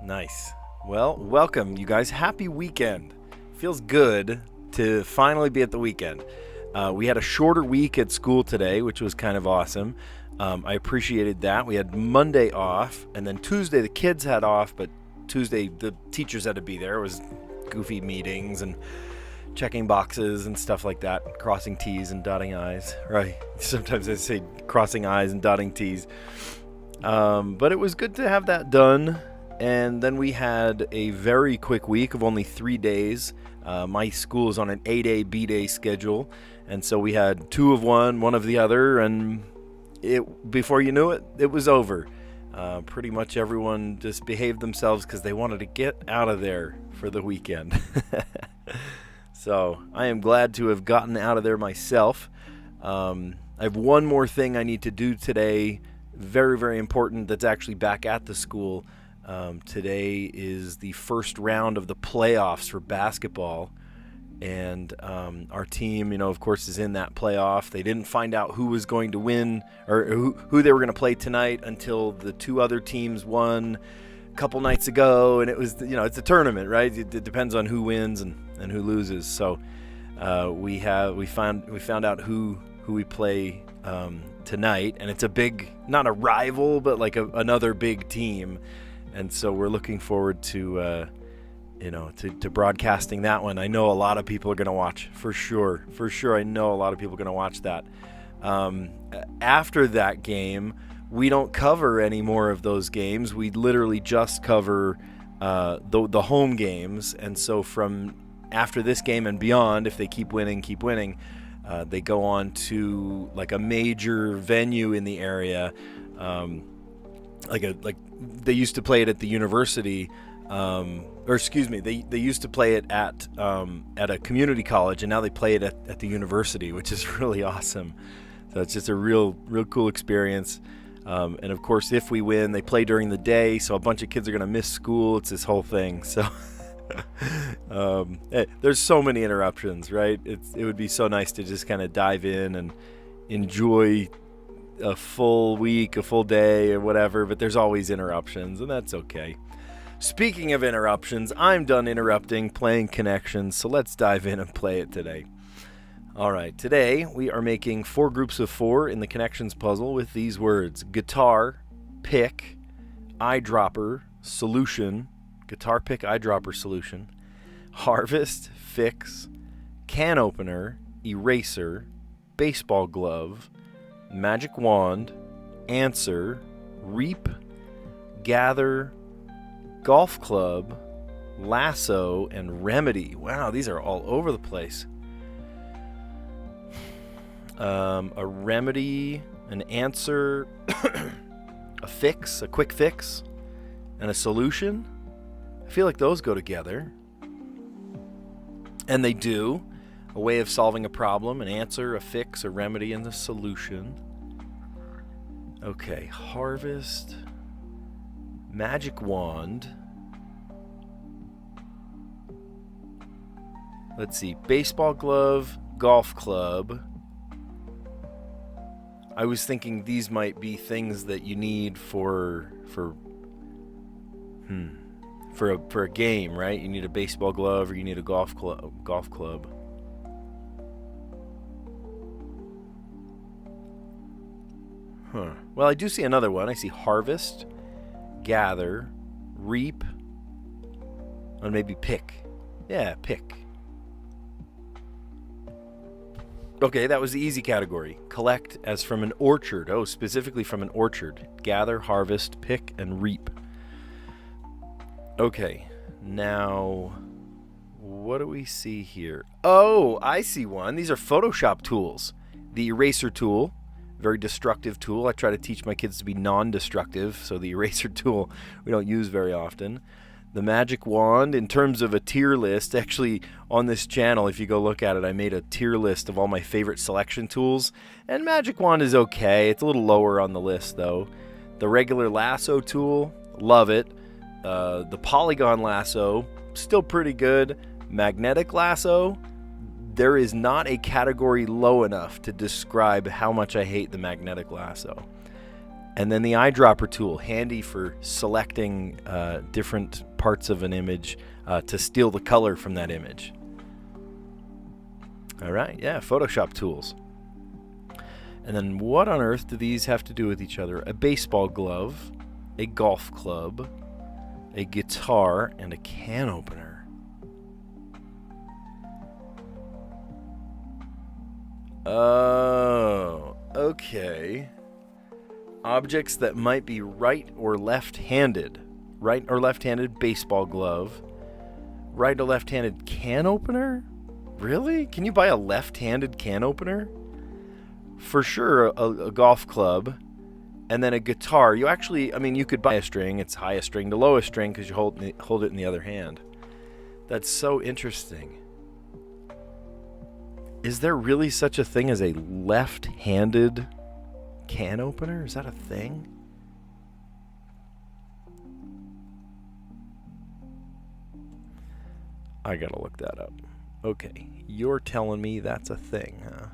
Nice. Well, welcome, you guys. Happy weekend. Feels good to finally be at the weekend. We had a shorter week at school today, which was kind of awesome. I appreciated that. We had Monday off, and then Tuesday the kids had off, but Tuesday the teachers had to be there. It was goofy meetings and checking boxes and stuff like that, crossing T's and dotting I's, right? Sometimes I say crossing I's and dotting T's. But it was good to have that done. And then we had a very quick week of only 3 days. My school is on an A-day, B-day schedule. And so we had 2 of one of the other. And before you knew it, it was over. Pretty much everyone just behaved themselves because they wanted to get out of there for the weekend. So I am glad to have gotten out of there myself. I have one more thing I need to do today. Very, very important. That's actually back at the school. Today is the first round of the playoffs for basketball, and our team, of course, is in that playoff. They didn't find out who was going to win or who they were going to play tonight until the 2 other teams won a couple nights ago, and it was, it's a tournament, right? It depends on who wins and who loses. So we found out who we play tonight, and it's a big, not a rival, but like another big team. And so we're looking forward to broadcasting that one. I know a lot of people are going to watch, for sure. For sure, I know a lot of people are going to watch that. After that game, we don't cover any more of those games. We literally just cover the home games. And so from after this game and beyond, if they keep winning, they go on to like a major venue in the area. Like they used to play it at the university, they used to play it at a community college, and now they play it at the university, which is really awesome. So it's just a real cool experience. And of course, if we win, they play during the day, so a bunch of kids are going to miss school. It's this whole thing. So there's so many interruptions, right? It would be so nice to just kind of dive in and enjoy a full week, a full day, or whatever, but there's always interruptions, and that's okay. Speaking of interruptions, I'm done interrupting, playing Connections, so let's dive in and play it today. All right, today we are making 4 groups of 4 in the Connections puzzle with these words: guitar, pick, eyedropper, solution, guitar, pick, eyedropper, solution, harvest, fix, can opener, eraser, baseball glove, magic wand, answer, reap, gather, golf club, lasso, and remedy. Wow, these are all over the place. A remedy, an answer, a fix, a quick fix, and a solution. I feel like those go together. And they do. A way of solving a problem, an answer, a fix, a remedy, and a solution. Okay, harvest, magic wand. Let's see, baseball glove, golf club. I was thinking these might be things that you need for a game, right? You need a baseball glove or you need a golf club. Well, I do see another one. I see harvest, gather, reap, and maybe pick. Yeah, pick. Okay, that was the easy category. Collect as from an orchard. Oh, specifically from an orchard. Gather, harvest, pick, and reap. Okay, now what do we see here? Oh, I see one. These are Photoshop tools. The eraser tool. Very destructive tool. I try to teach my kids to be non-destructive, so the eraser tool we don't use very often. The magic wand, in terms of a tier list, actually on this channel, if you go look at it, I made a tier list of all my favorite selection tools, and magic wand is okay. It's a little lower on the list, though. The regular lasso tool, love it. The polygon lasso, still pretty good. Magnetic lasso, there is not a category low enough to describe how much I hate the magnetic lasso. And then the eyedropper tool, handy for selecting different parts of an image to steal the color from that image. All right, yeah, Photoshop tools. And then what on earth do these have to do with each other? A baseball glove, a golf club, a guitar, and a can opener. Oh, okay. Objects that might be right or left-handed. Right or left-handed baseball glove. Right or left-handed can opener? Really? Can you buy a left-handed can opener? For sure, a golf club. And then a guitar. You actually, I mean, you could buy a string. It's highest string to lowest string because you hold it in the other hand. That's so interesting. Is there really such a thing as a left-handed can opener? Is that a thing? I gotta look that up. Okay, you're telling me that's a thing, huh?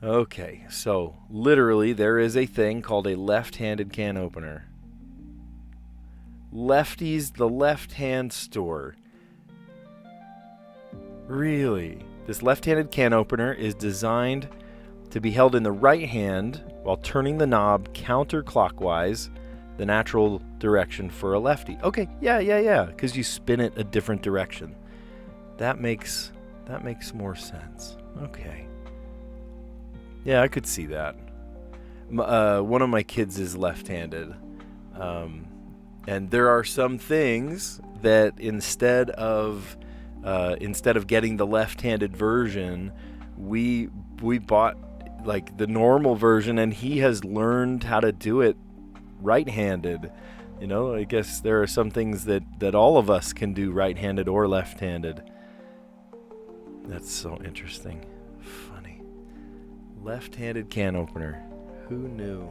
Okay, so literally there is a thing called a left-handed can opener. Lefty's the left-hand store. Really? This left-handed can opener is designed to be held in the right hand while turning the knob counterclockwise, the natural direction for a lefty. Okay, yeah, because you spin it a different direction. That makes more sense. Okay. Yeah, I could see that. One of my kids is left-handed, and there are some things that instead of getting the left-handed version, we bought like the normal version, and he has learned how to do it right-handed. You know, I guess there are some things that all of us can do right-handed or left-handed. That's so interesting. Funny. Left-handed can opener. Who knew?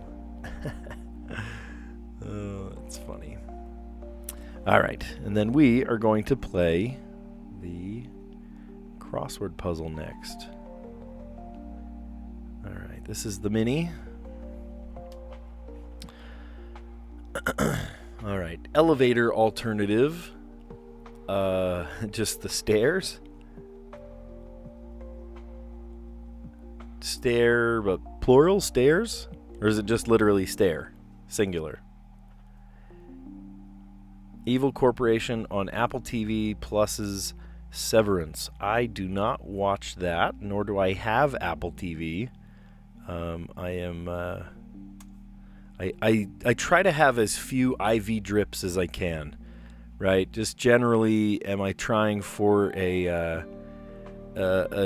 Oh, that's funny. All right, and then we are going to play the crossword puzzle next. All right, this is the mini. All right, elevator alternative. Just the stairs. Stair, but plural, stairs? Or is it just literally stair? Singular. Evil Corporation on Apple TV Plus's Severance. I do not watch that, nor do I have Apple TV. I try to have as few IV drips as I can, right? Just generally, am I trying for a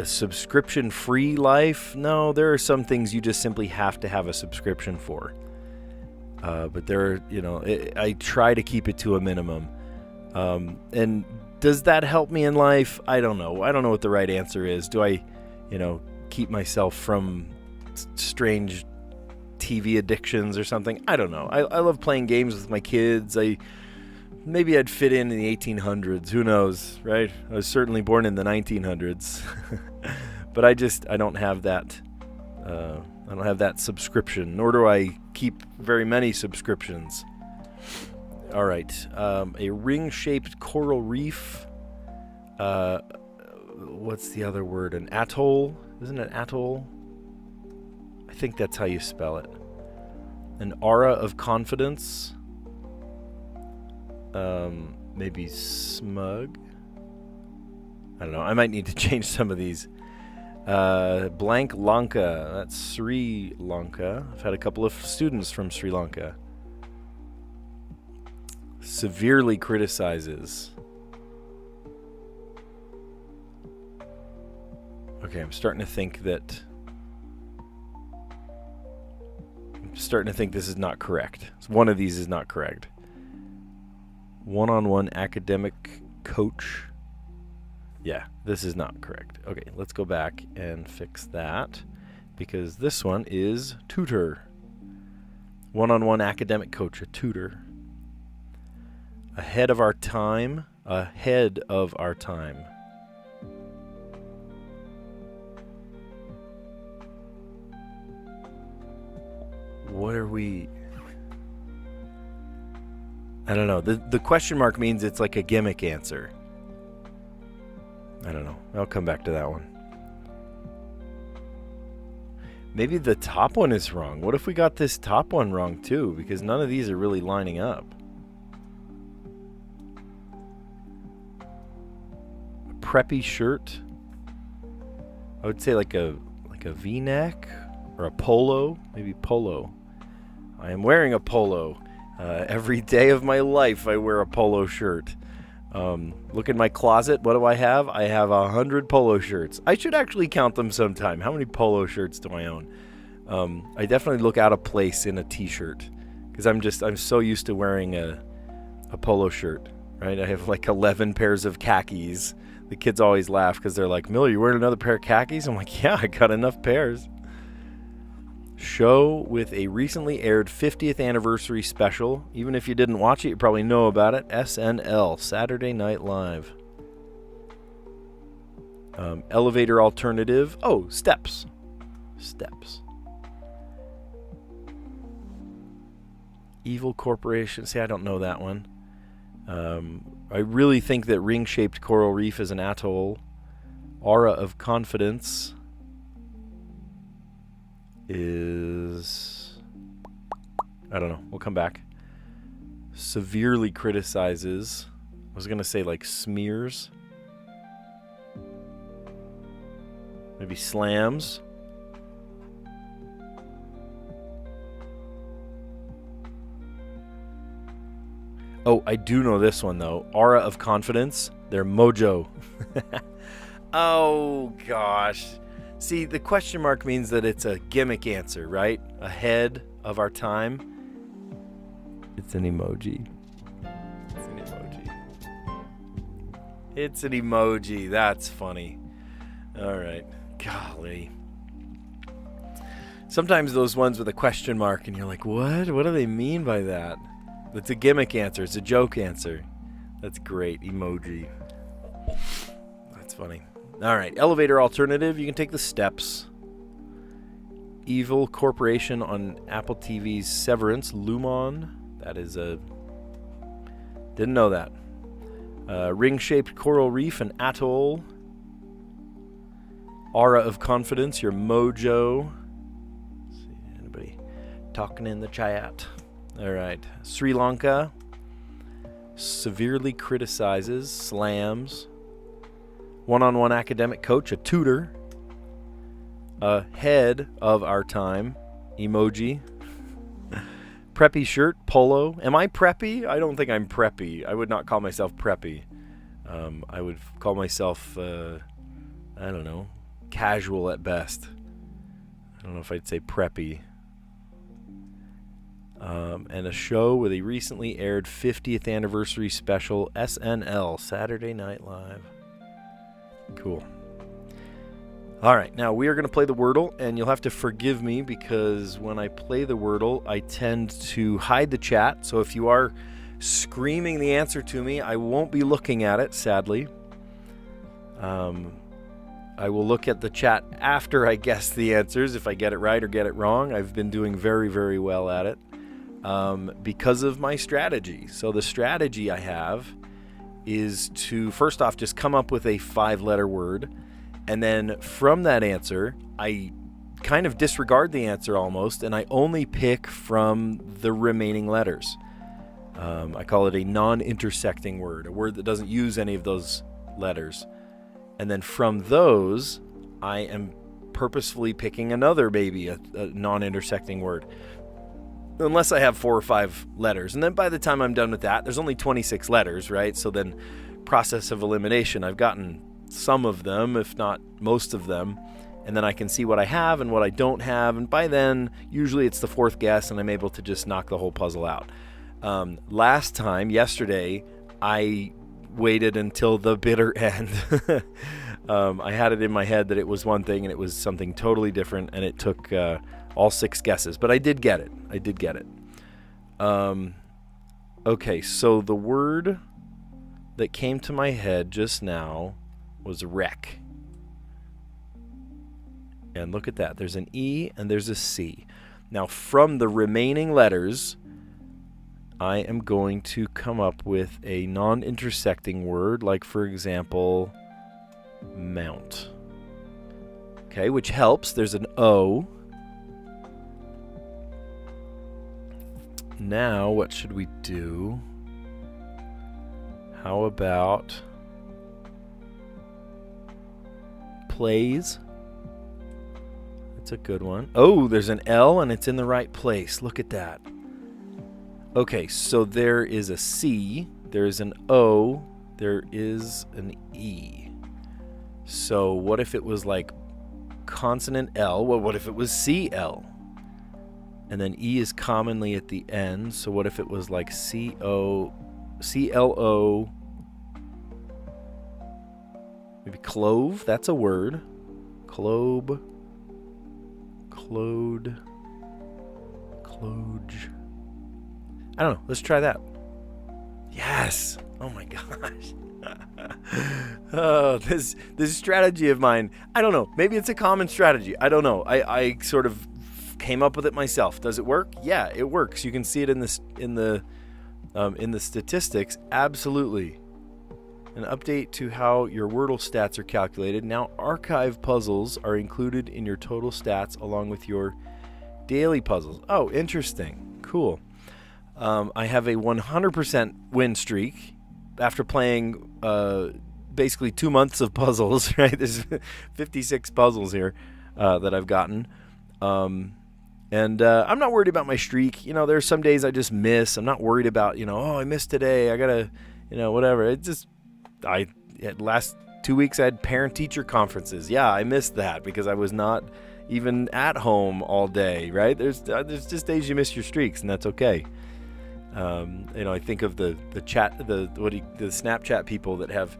subscription-free life? No, there are some things you just simply have to have a subscription for. But there are, I try to keep it to a minimum. And does that help me in life? I don't know. I don't know what the right answer is. Do I, keep myself from strange TV addictions or something? I don't know. I love playing games with my kids. Maybe I'd fit in the 1800s. Who knows, right? I was certainly born in the 1900s. But I don't have that. I don't have that subscription, nor do I keep very many subscriptions. All right. A ring-shaped coral reef. What's the other word? An atoll? Isn't it atoll? I think that's how you spell it. An aura of confidence. Maybe smug. I don't know. I might need to change some of these. Blank Lanka. That's Sri Lanka. I've had a couple of students from Sri Lanka. Severely criticizes. Okay, I'm starting to think this is not correct. One of these is not correct. One-on-one academic coach. Yeah, this is not correct. Okay, let's go back and fix that, because this one is tutor. One-on-one academic coach, a tutor. Ahead of our time. Ahead of our time. What are we... I don't know. The question mark means it's like a gimmick answer. I don't know. I'll come back to that one. Maybe the top one is wrong. What if we got this top one wrong too? Because none of these are really lining up. A preppy shirt. I would say like a V-neck or a polo. Maybe polo. I am wearing a polo. Every day of my life I wear a polo shirt. Look in my closet. What do I have? I have 100 polo shirts. I should actually count them sometime. How many polo shirts do I own? I definitely look out of place in a t-shirt because I'm so used to wearing a polo shirt, right? I have like 11 pairs of khakis. The kids always laugh because they're like, Miller, you wearing another pair of khakis? I'm like, yeah, I got enough pairs. Show with a recently aired 50th anniversary special. Even if you didn't watch it, you probably know about it. SNL, Saturday Night Live. Elevator alternative. Oh, steps. Steps. Evil corporation. See, I don't know that one. I really think that ring-shaped coral reef is an atoll. Aura of confidence is... I don't know. We'll come back. Severely criticizes. I was going to say like smears. Maybe slams. Oh, I do know this one though. Aura of confidence. They're mojo. Oh gosh. See, the question mark means that it's a gimmick answer, right? Ahead of our time. It's an emoji. It's an emoji. It's an emoji. That's funny. All right. Golly. Sometimes those ones with a question mark and you're like, what? What do they mean by that? It's a gimmick answer. It's a joke answer. That's great. Emoji. That's funny. All right. Elevator alternative. You can take the steps. Evil corporation on Apple TV's Severance. Lumon. That is a... Didn't know that. Ring-shaped coral reef and atoll. Aura of confidence. Your mojo. Let's see, anybody talking in the chat? All right. Sri Lanka. Severely criticizes. Slams. One-on-one academic coach. A tutor. Ahead of our time. Emoji. Preppy shirt. Polo. Am I preppy? I don't think I'm preppy. I would not call myself preppy. I would call myself, I don't know, casual at best. I don't know if I'd say preppy. And a show with a recently aired 50th anniversary special, SNL, Saturday Night Live. Cool. All right, now we are going to play the Wordle, and you'll have to forgive me because when I play the Wordle, I tend to hide the chat. So if you are screaming the answer to me, I won't be looking at it, sadly. I will look at the chat after I guess the answers, if I get it right or get it wrong. I've been doing very, very well at it. Because of my strategy. So the strategy I have is to first off just come up with a 5-letter word, and then from that answer I kind of disregard the answer almost, and I only pick from the remaining letters. I call it a non-intersecting word, a word that doesn't use any of those letters, and then from those I am purposefully picking another, maybe a non-intersecting word. Unless I have 4 or 5 letters. And then by the time I'm done with that, there's only 26 letters, right? So then process of elimination, I've gotten some of them, if not most of them. And then I can see what I have and what I don't have. And by then, usually it's the 4th guess and I'm able to just knock the whole puzzle out. Last time, yesterday, I waited until the bitter end. I had it in my head that it was one thing and it was something totally different. And it took... all 6 guesses, but I did get it. Okay, so the word that came to my head just now was wreck. And look at that. There's an E and there's a C. Now, from the remaining letters, I am going to come up with a non-intersecting word, like, for example, mount. Okay, which helps. There's an O. Now, what should we do? How about plays? That's a good one. Oh, there's an L and it's in the right place. Look at that. Okay, so there is a C, there's an O, there is an E. So what if it was like consonant L? Well, what if it was CL? And then E is commonly at the end, so what if it was like CLO? Maybe clove, that's a word. Clobe. Clode. Cloge. I don't know. Let's try that. Yes. Oh my gosh. Oh, this strategy of mine. I don't know. Maybe it's a common strategy. I don't know. I sort of came up with it myself. Does it work? Yeah, it works. You can see it in the statistics. Absolutely. An update to how your Wordle stats are calculated. Now, archive puzzles are included in your total stats along with your daily puzzles. Oh, interesting. Cool. I have a 100% win streak after playing basically 2 months of puzzles, right? There's 56 puzzles here that I've gotten. And I'm not worried about my streak. You know, there's some days I just miss. I'm not worried about, oh, I missed today. I got to, whatever. It just, last 2 weeks I had parent-teacher conferences. Yeah, I missed that because I was not even at home all day, right? There's just days you miss your streaks, and that's okay. I think of the Snapchat people that have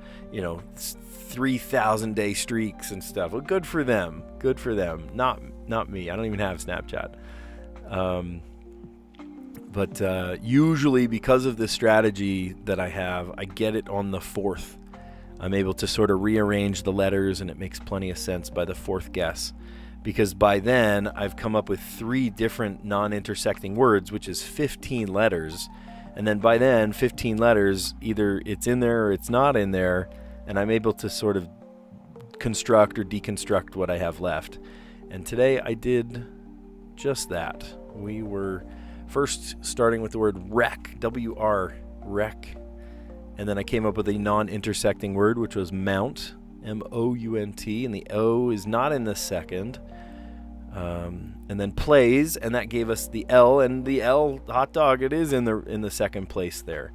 3,000 day streaks and stuff. Well, good for them. Good for them. Not me. I don't even have Snapchat. But usually because of the strategy that I have, I get it on the fourth. I'm able to sort of rearrange the letters, and it makes plenty of sense by the fourth guess. Because by then, I've come up with 3 different non-intersecting words, which is 15 letters. And then by then, 15 letters, either it's in there or it's not in there, and I'm able to sort of construct or deconstruct what I have left. And today I did just that. We were first starting with the word wreck, W-R, wreck. And then I came up with a non-intersecting word, which was mount, M-O-U-N-T, and the O is not in the second. And then plays, and that gave us the L, and the L, hot dog, it is in the second place there.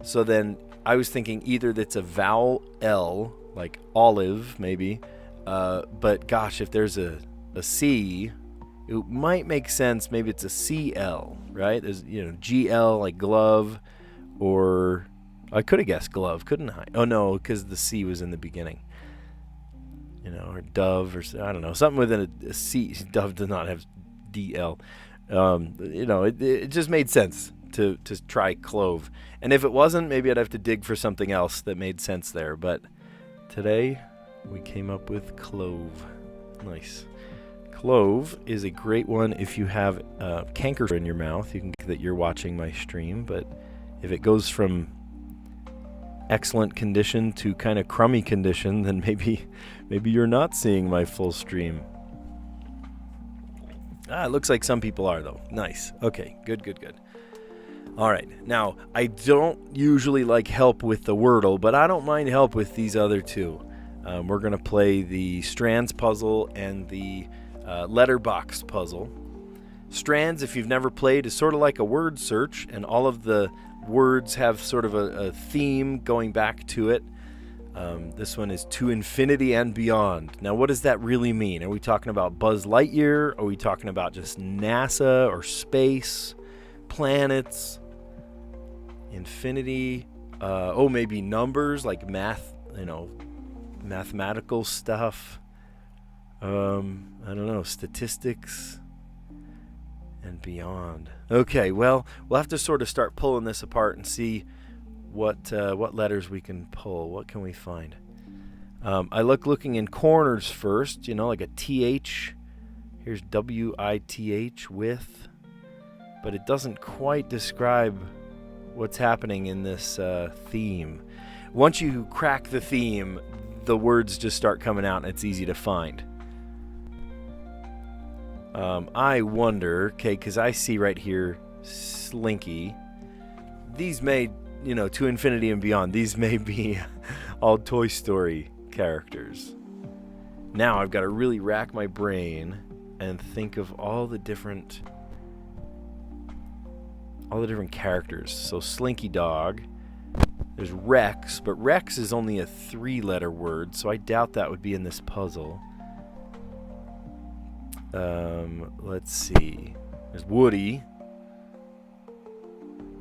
So then I was thinking either that's a vowel L, like olive maybe, but gosh, if there's a C, it might make sense. Maybe it's a CL, right? There's GL like glove, or I could have guessed glove, couldn't I? Oh no, because the C was in the beginning. Or dove, or I don't know, something within a C. Dove does not have DL. It just made sense to try clove. And if it wasn't, maybe I'd have to dig for something else that made sense there. But today we came up with clove. Nice. Clove is a great one if you have canker in your mouth. You can think that you're watching my stream, but if it goes from excellent condition to kind of crummy condition, then maybe you're not seeing my full stream. It looks like some people are though. Nice. Okay, good. All right, now I don't usually like help with the Wordle, but I don't mind help with these other two. We're going to play the Strands puzzle and the letterbox puzzle. Strands, if you've never played, is sort of like a word search, and all of the words have sort of a theme going back to it. This one is to infinity and beyond. Now, what does that really mean? Are we talking about Buzz Lightyear? Are we talking about just NASA or space, planets, infinity? Maybe numbers like math, mathematical stuff. I don't know, statistics and beyond. Okay, well, we'll have to sort of start pulling this apart and see what letters we can pull. What can we find? I looking in corners first, like a TH Here's WITH, with, but it doesn't quite describe what's happening in this theme. Once you crack the theme, the words just start coming out and it's easy to find. I wonder, okay, because I see right here, Slinky. These may, to infinity and beyond, these may be all Toy Story characters. Now I've got to really rack my brain and think of all the different characters. So Slinky Dog. There's Rex, but Rex is only a 3-letter word, so I doubt that would be in this puzzle. Let's see. There's Woody.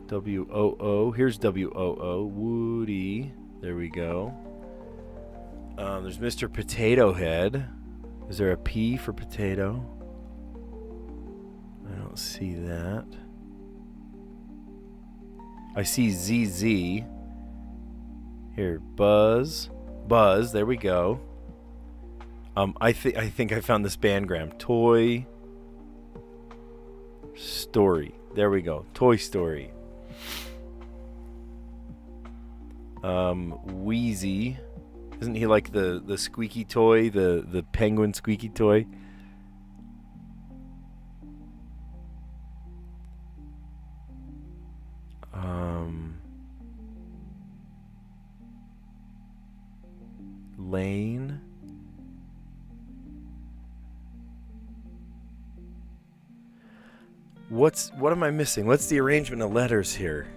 WOO. Here's WOO. Woody. There we go. There's Mr. Potato Head. Is there a P for potato? I don't see that. I see ZZ. Here, Buzz. Buzz, there we go. I think I found this bandgram. Toy Story. There we go. Toy Story. Wheezy. Isn't he like the squeaky toy, the penguin squeaky toy? Lane. What am I missing? What's the arrangement of letters here?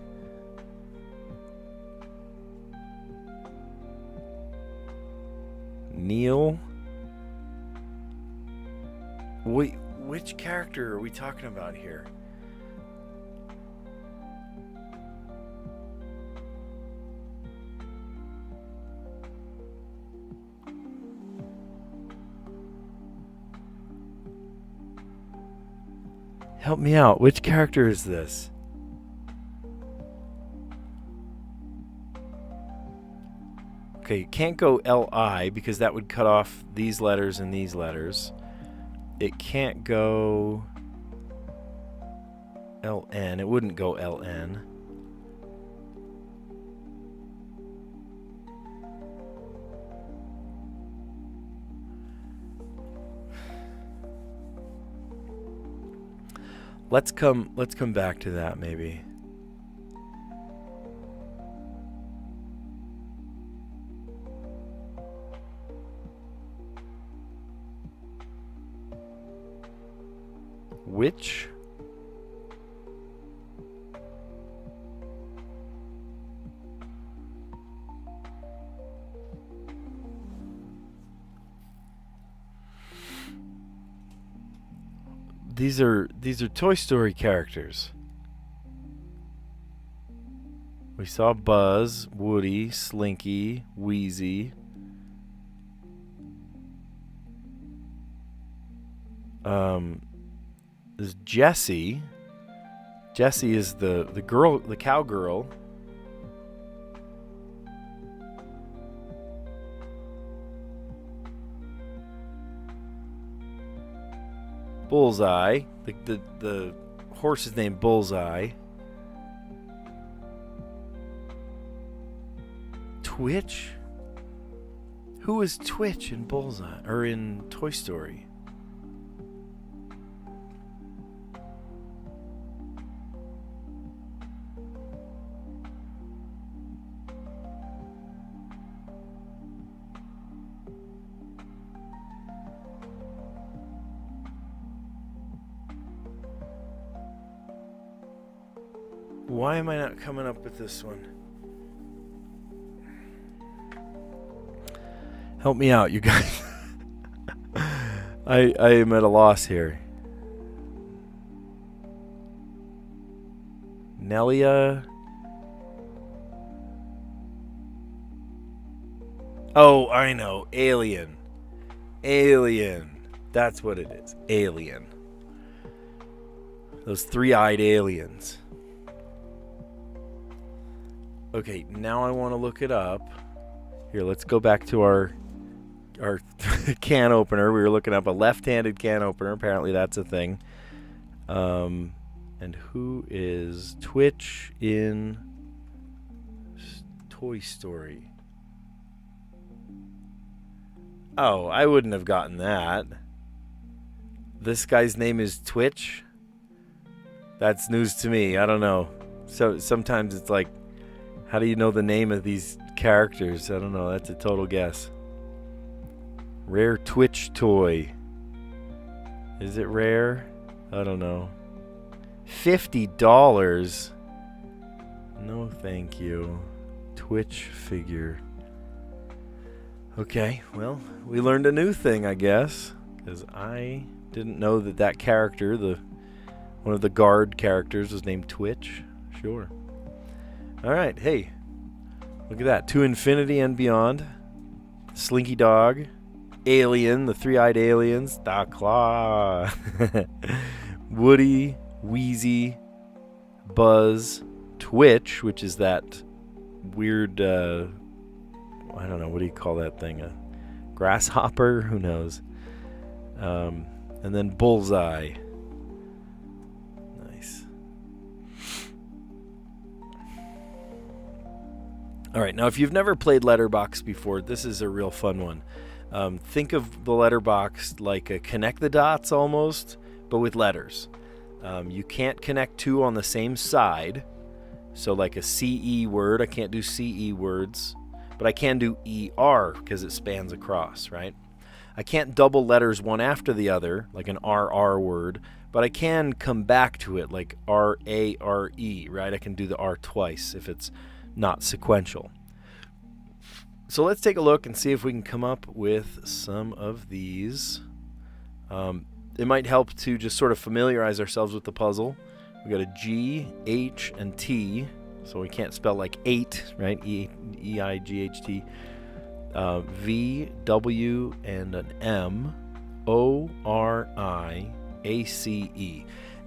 Neil. Wait, which character are we talking about here? Help me out. Which character is this? Okay, it can't go LI because that would cut off these letters and these letters. It can't go LN. It wouldn't go LN. Let's come back to that maybe. Which? These are Toy Story characters. We saw Buzz, Woody, Slinky, Wheezy. There's Jessie. Jessie is the girl, the cowgirl. Bullseye. The horse is named Bullseye. Twitch? Who is Twitch in Bullseye or in Toy Story? Why am I not coming up with this one? Help me out, you guys. I am at a loss here. Nelia. Oh, I know. Alien. Alien. That's what it is. Alien. Those three-eyed aliens. Okay, now I want to look it up. Here, let's go back to our our can opener. We were looking up a left-handed can opener. Apparently that's a thing. And who is Twitch in Toy Story? Oh, I wouldn't have gotten that. This guy's name is Twitch? That's news to me. I don't know. So sometimes it's like, how do you know the name of these characters? I don't know. That's a total guess. Rare Twitch toy. Is it rare? I don't know. $50? No, thank you. Twitch figure. Okay, well, we learned a new thing, I guess, because I didn't know that character, one of the guard characters, was named Twitch. Sure. All right, hey, look at that. To Infinity and Beyond. Slinky Dog. Alien, the three-eyed aliens. Da Claw. Woody, Wheezy, Buzz, Twitch, which is that weird, I don't know, what do you call that thing? A grasshopper? Who knows? And then Bullseye. Nice. All right, now if you've never played Letterbox before, this is a real fun one. Think of the Letterbox like a connect the dots almost, but with letters. You can't connect two on the same side. So like a CE word, I can't do CE words, but I can do ER because it spans across, right? I can't double letters one after the other, like an RR word, but I can come back to it like RARE, right? I can do the R twice if it's not sequential. So let's take a look and see if we can come up with some of these. It might help to just sort of familiarize ourselves with the puzzle. We got a G, H, and T, so we can't spell like 8, right? E-I-G-H-T. V, W, and an M, O-R-I-A-C-E.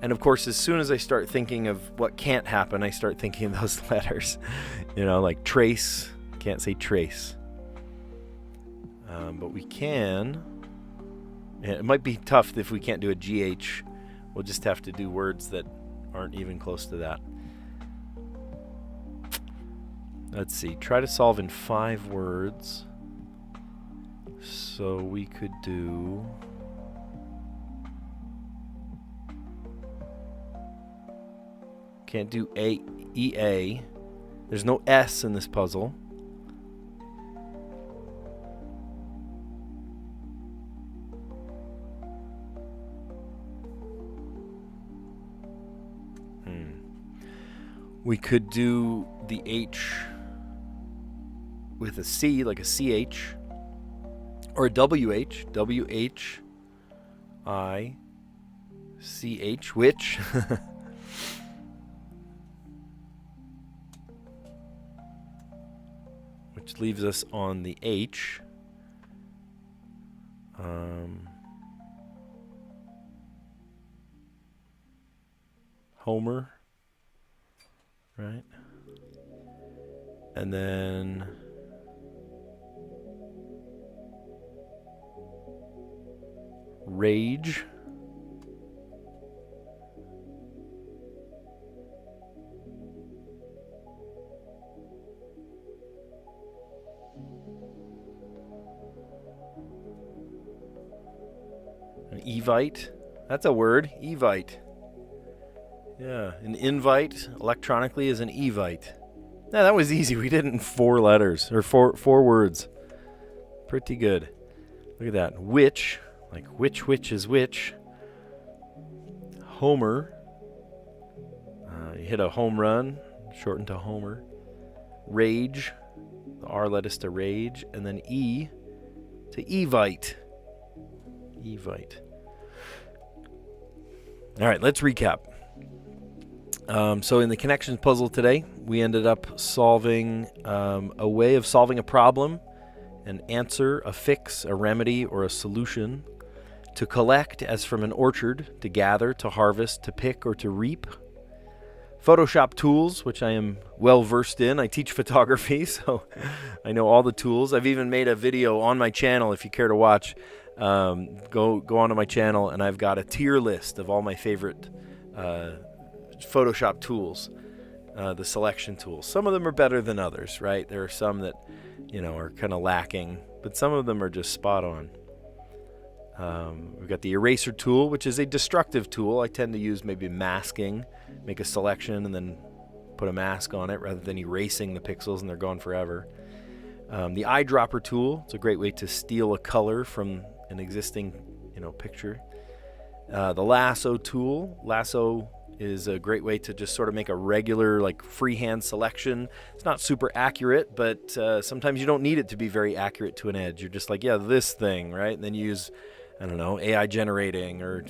And of course, as soon as I start thinking of what can't happen, I start thinking of those letters. You know, like trace. Can't say trace. But we can. It might be tough if we can't do a GH. We'll just have to do words that aren't even close to that. Let's see. Try to solve in 5 words. So we could do... Can't do EA. There's no S in this puzzle. We could do the H with a C, like a CH, or a WH, W-H-I-C-H, which. Which leaves us on the H. Homer. Right? And then rage. An evite. That's a word. Evite. Yeah, an invite electronically is an evite. Yeah, that was easy. We did it in 4 letters, or four words. Pretty good. Look at that. Which, like which is which. Homer. You hit a home run, shortened to Homer. Rage. The R led us to rage. And then E to evite. Evite. All right, let's recap. So in the connections puzzle today, we ended up solving a way of solving a problem, an answer, a fix, a remedy, or a solution. To collect as from an orchard, to gather, to harvest, to pick, or to reap. Photoshop tools, which I am well versed in. I teach photography, so I know all the tools. I've even made a video on my channel if you care to watch. Go onto my channel, and I've got a tier list of all my favorite Photoshop tools, the selection tools. Some of them are better than others, right? There are some that, are kind of lacking, but some of them are just spot on. We've got the eraser tool, which is a destructive tool. I tend to use maybe masking, make a selection and then put a mask on it rather than erasing the pixels and they're gone forever. The eyedropper tool, it's a great way to steal a color from an existing, picture. The lasso tool, lasso is a great way to just sort of make a regular, like, freehand selection. It's not super accurate, but sometimes you don't need it to be very accurate to an edge. You're just like, yeah, this thing, right? And then you use, I don't know, AI generating or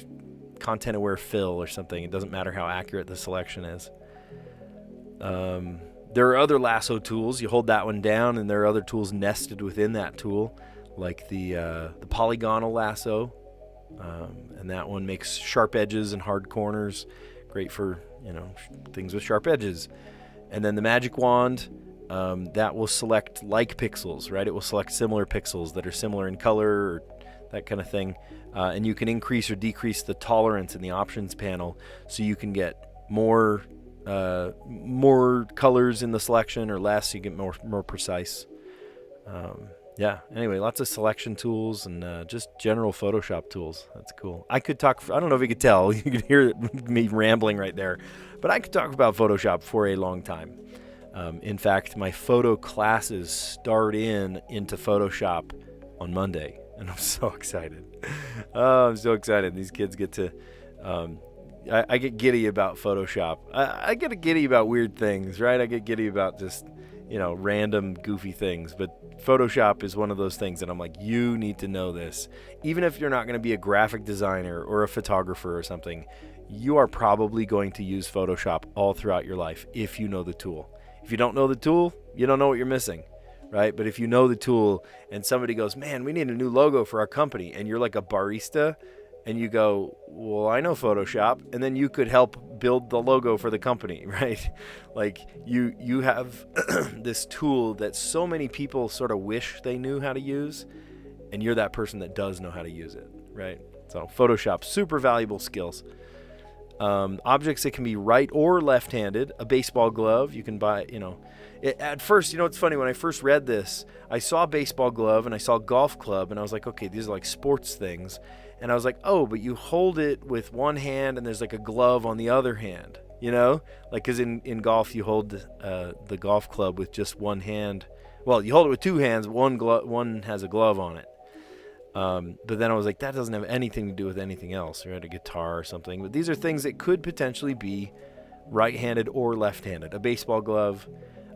content-aware fill or something. It doesn't matter how accurate the selection is. There are other lasso tools. You hold that one down, and there are other tools nested within that tool, like the polygonal lasso, and that one makes sharp edges and hard corners. Great for, things with sharp edges. And then the magic wand, that will select like pixels, right? It will select similar pixels that are similar in color or that kind of thing. And you can increase or decrease the tolerance in the options panel so you can get more colors in the selection or less, so you get more precise. Anyway, lots of selection tools and just general Photoshop tools. That's cool. I could talk, I don't know if you could tell, you could hear me rambling right there, but I could talk about Photoshop for a long time. In fact, my photo classes start into Photoshop on Monday, and I'm so excited. Oh, I'm so excited. These kids get to, I get giddy about Photoshop. I get giddy about weird things, right? I get giddy about just, random goofy things, but Photoshop is one of those things that I'm like, you need to know this. Even if you're not going to be a graphic designer or a photographer or something, you are probably going to use Photoshop all throughout your life if you know the tool. If you don't know the tool, you don't know what you're missing, right? But if you know the tool and somebody goes, man, we need a new logo for our company, and you're like a barista, and you go, well, I know Photoshop, and then you could help build the logo for the company, right? Like you have this tool that so many people sort of wish they knew how to use, and you're that person that does know how to use it, right? So Photoshop, super valuable skills. Objects that can be right or left-handed. A baseball glove, you can buy, at first, it's funny, when I first read this, I saw baseball glove and I saw golf club, and I was like, okay, these are like sports things. And I was like, oh, but you hold it with one hand and there's like a glove on the other hand, like, because in golf you hold the golf club with just one hand. Well, you hold it with two hands, one has a glove on it. But then I was like, that doesn't have anything to do with anything else, right? A guitar or something. But these are things that could potentially be right-handed or left-handed. A baseball glove,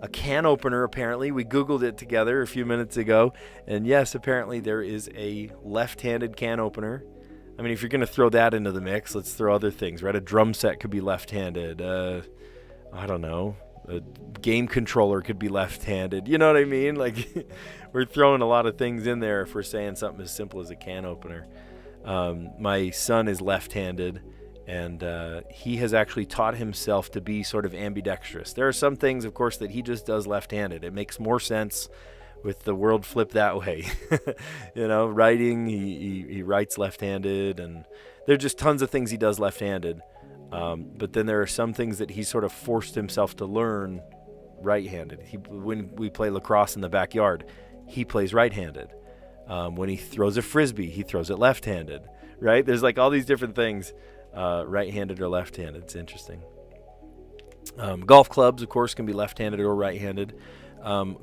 a can opener, apparently. We Googled it together a few minutes ago. And yes, apparently there is a left-handed can opener. I mean, if you're going to throw that into the mix, let's throw other things, right? A drum set could be left-handed. I don't know. A game controller could be left-handed. You know what I mean? Like, we're throwing a lot of things in there if we're saying something as simple as a can opener. My son is left-handed, and he has actually taught himself to be sort of ambidextrous. There are some things, of course, that he just does left-handed. It makes more sense with the world flipped that way. Writing, he writes left-handed, and there are just tons of things he does left-handed. But then there are some things that he sort of forced himself to learn right-handed. When we play lacrosse in the backyard, he plays right-handed. When he throws a frisbee, he throws it left-handed, right? There's like all these different things, right-handed or left-handed. It's interesting. Golf clubs, of course, can be left-handed or right-handed.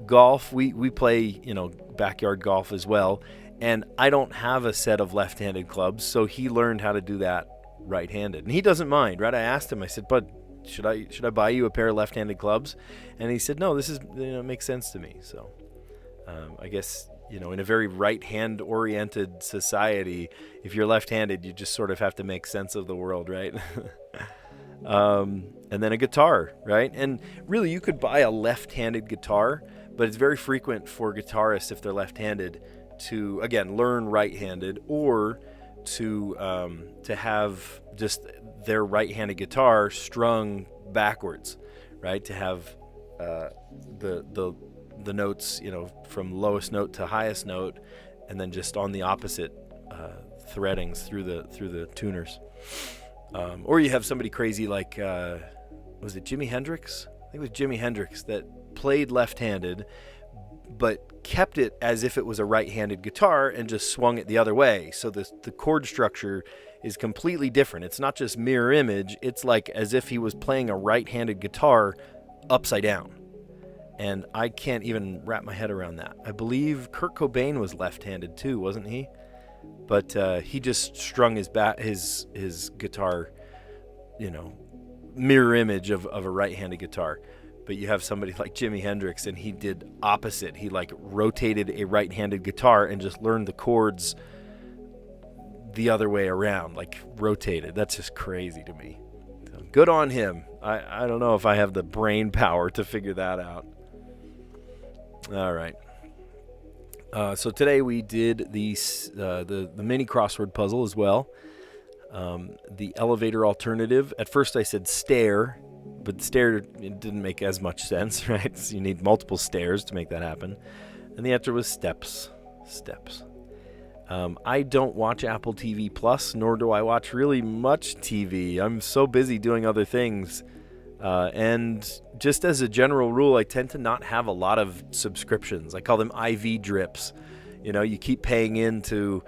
Golf, we play, backyard golf as well. And I don't have a set of left-handed clubs, so he learned how to do that right-handed, and he doesn't mind, right? I asked him, I said, bud, should I buy you a pair of left-handed clubs? And he said, no, this is, makes sense to me. So I guess, in a very right-hand oriented society, if you're left-handed, you just sort of have to make sense of the world, right? And then a guitar, right? And really, you could buy a left-handed guitar, but it's very frequent for guitarists, if they're left-handed, to, again, learn right-handed, or to have just their right-handed guitar strung backwards, right? To have the notes, from lowest note to highest note, and then just on the opposite threadings through the tuners. Or you have somebody crazy like, was it Jimi Hendrix? I think it was Jimi Hendrix that played left-handed, but kept it as if it was a right-handed guitar and just swung it the other way. So the chord structure is completely different. It's not just mirror image. It's like as if he was playing a right-handed guitar upside down. And I can't even wrap my head around that. I believe Kurt Cobain was left-handed too, wasn't he? But he just strung his guitar, mirror image of a right-handed guitar. But you have somebody like Jimi Hendrix, and he did opposite. He like rotated a right-handed guitar and just learned the chords the other way around, like rotated. That's just crazy to me. So good on him. I don't know if I have the brain power to figure that out. All right. So today we did the mini crossword puzzle as well. The elevator alternative. At first I said stair, but stair, it didn't make as much sense, right? So you need multiple stairs to make that happen. And the answer was steps. Steps. I don't watch Apple TV Plus, nor do I watch really much TV. I'm so busy doing other things. And just as a general rule, I tend to not have a lot of subscriptions. I call them IV drips. You keep paying into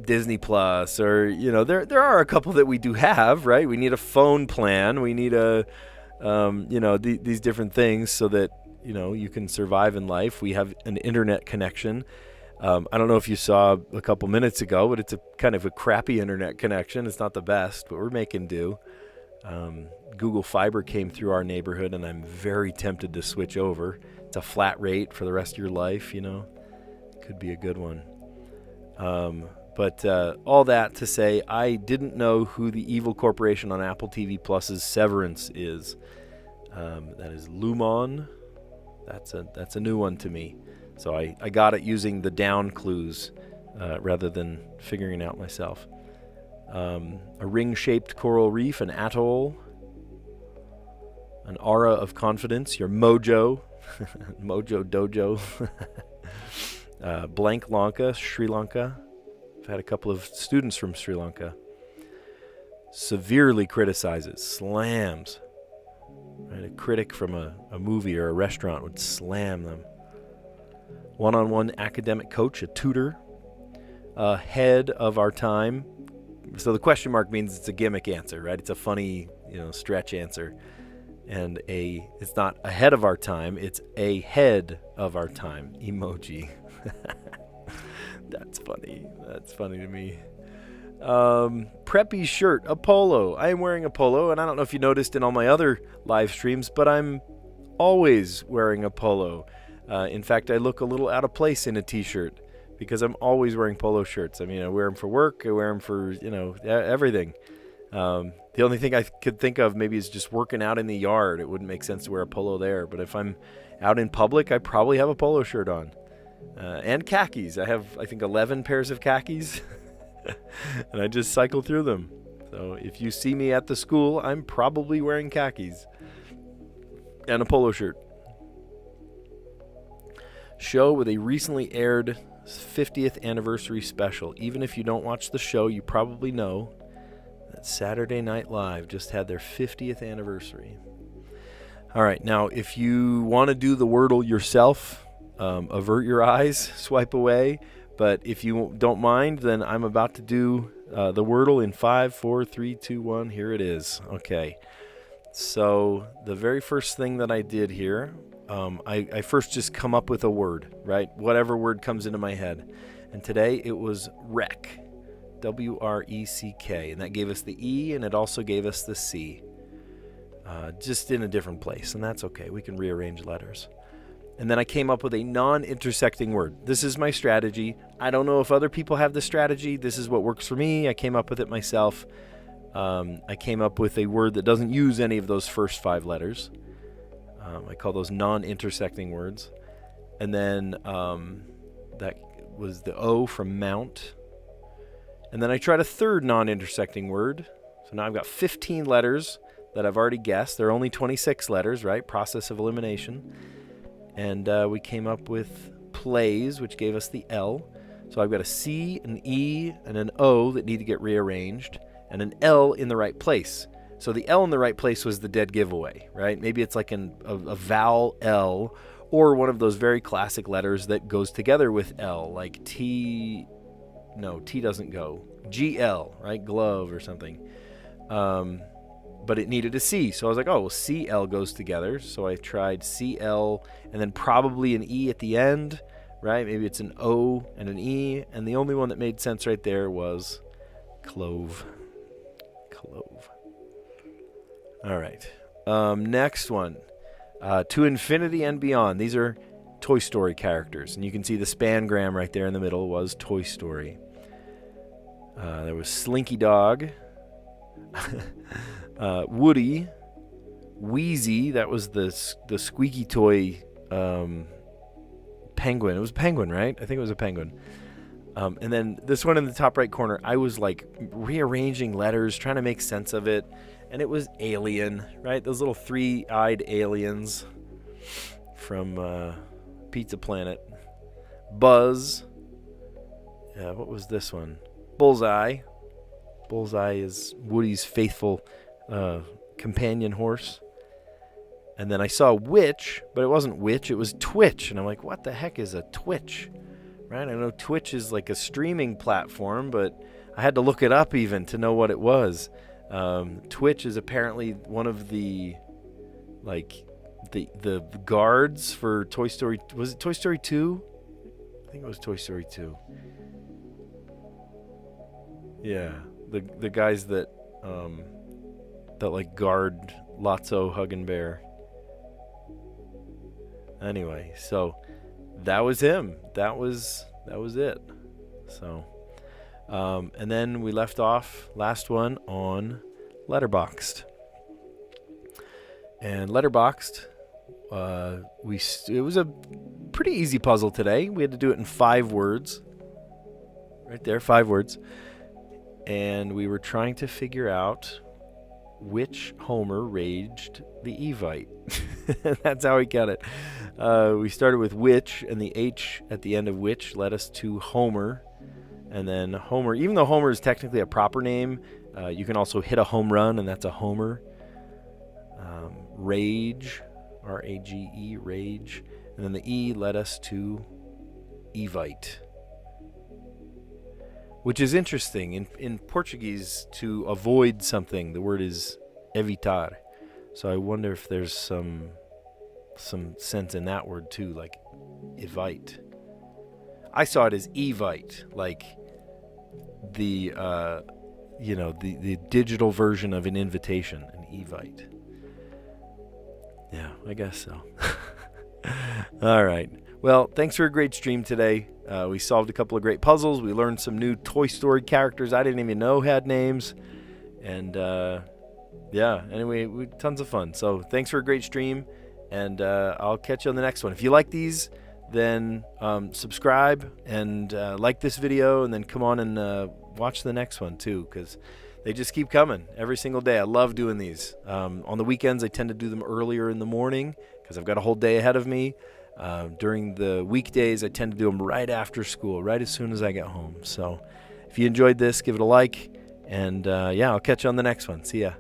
Disney Plus, or there are a couple that we do have, right? We need a phone plan. We need these different things so that you can survive in life. We have an internet connection. I don't know if you saw a couple minutes ago, but it's a kind of a crappy internet connection. It's not the best, but we're making do. Google Fiber came through our neighborhood, and I'm very tempted to switch over. It's a flat rate for the rest of your life, Could be a good one. But all that to say, I didn't know who the evil corporation on Apple TV Plus's Severance is. That is Lumon. That's a new one to me. So I got it using the down clues rather than figuring it out myself. A ring-shaped coral reef, an atoll, an aura of confidence, your mojo, mojo dojo, blank Lanka, Sri Lanka. I've had a couple of students from Sri Lanka. Severely criticizes, slams. Right? A critic from a movie or a restaurant would slam them. One-on-one academic coach, a tutor, ahead of our time. So the question mark means it's a gimmick answer, right? It's a funny, stretch answer. And it's not ahead of our time, it's ahead of our time emoji. That's funny. That's funny to me. Preppy shirt, a polo. I am wearing a polo, and I don't know if you noticed in all my other live streams, but I'm always wearing a polo. In fact, I look a little out of place in a t-shirt because I'm always wearing polo shirts. I mean, I wear them for work. I wear them for, everything. The only thing I could think of maybe is just working out in the yard. It wouldn't make sense to wear a polo there. But if I'm out in public, I probably have a polo shirt on. And khakis. I have, I think, 11 pairs of khakis. And I just cycle through them. So if you see me at the school, I'm probably wearing khakis. And a polo shirt. Show with a recently aired 50th anniversary special. Even if you don't watch the show, you probably know that Saturday Night Live just had their 50th anniversary. All right, now if you want to do the Wordle yourself, avert your eyes, swipe away. But if you don't mind, then I'm about to do the Wordle in 5, 4, 3, 2, 1. Here it is. Okay. So the very first thing that I did here, I first just come up with a word, right? Whatever word comes into my head. And today it was wreck, W-R-E-C-K. And that gave us the E, and it also gave us the C. Just in a different place, and that's okay. We can rearrange letters. And then I came up with a non-intersecting word. This is my strategy. I don't know if other people have this strategy. This is what works for me. I came up with it myself. I came up with a word that doesn't use any of those first 5 letters. I call those non-intersecting words. And then that was the O from mount. And then I tried a third non-intersecting word. So now I've got 15 letters. that I've already guessed. There are only 26 letters, right? Process of elimination. And we came up with plays, which gave us the L. So I've got a C, an E, and an O that need to get rearranged, and an L in the right place. So the L in the right place was the dead giveaway, right? Maybe it's like a vowel L, or one of those very classic letters that goes together with L, like T. No, T doesn't go. GL, right? Glove or something. But it needed a C. So I was like, oh, well, CL goes together. So I tried CL and then probably an E at the end, right? Maybe it's an O and an E. And the only one that made sense right there was clove. Clove. All right. Next one. To infinity and beyond. These are Toy Story characters. And you can see the spangram right there in the middle was Toy Story. There was Slinky Dog. Woody, Wheezy, that was the squeaky toy penguin. It was a penguin, right? I think it was a penguin. And then this one in the top right corner, I was like rearranging letters, trying to make sense of it. And it was alien, right? Those little three-eyed aliens from Pizza Planet. Buzz. What was this one? Bullseye. Bullseye is Woody's faithful companion horse. And then I saw Witch, but it wasn't Witch, it was Twitch. And I'm like, what the heck is a Twitch? Right? I know Twitch is like a streaming platform, but I had to look it up even to know what it was. Twitch is apparently one of the the guards for Toy Story. Was it Toy Story 2? I think it was Toy Story 2. Yeah, the guys that like guard Lotso, Hug and Bear. Anyway, so that was him. That was it. So, and then we left off last one on Letterboxd. And Letterboxd, it was a pretty easy puzzle today. We had to do it in 5 words. Right there, 5 words. And we were trying to figure out which Homer raged the Evite. That's how we got it. We started with which, and the H at the end of which led us to Homer. And then Homer, even though Homer is technically a proper name, you can also hit a home run, and that's a homer. Rage, R-A-G-E, rage. And then the E led us to Evite. Which is interesting. In Portuguese, to avoid something, the word is evitar. So I wonder if there's some sense in that word too, like evite. I saw it as evite, like the digital version of an invitation, an evite. Yeah, I guess so. All right. Well, thanks for a great stream today. We solved a couple of great puzzles. We learned some new Toy Story characters I didn't even know had names. And, anyway, tons of fun. So thanks for a great stream, and I'll catch you on the next one. If you like these, then subscribe and like this video, and then come on and watch the next one too, because they just keep coming every single day. I love doing these. On the weekends, I tend to do them earlier in the morning because I've got a whole day ahead of me. During the weekdays, I tend to do them right after school, right as soon as I get home. So if you enjoyed this, give it a like. And I'll catch you on the next one. See ya.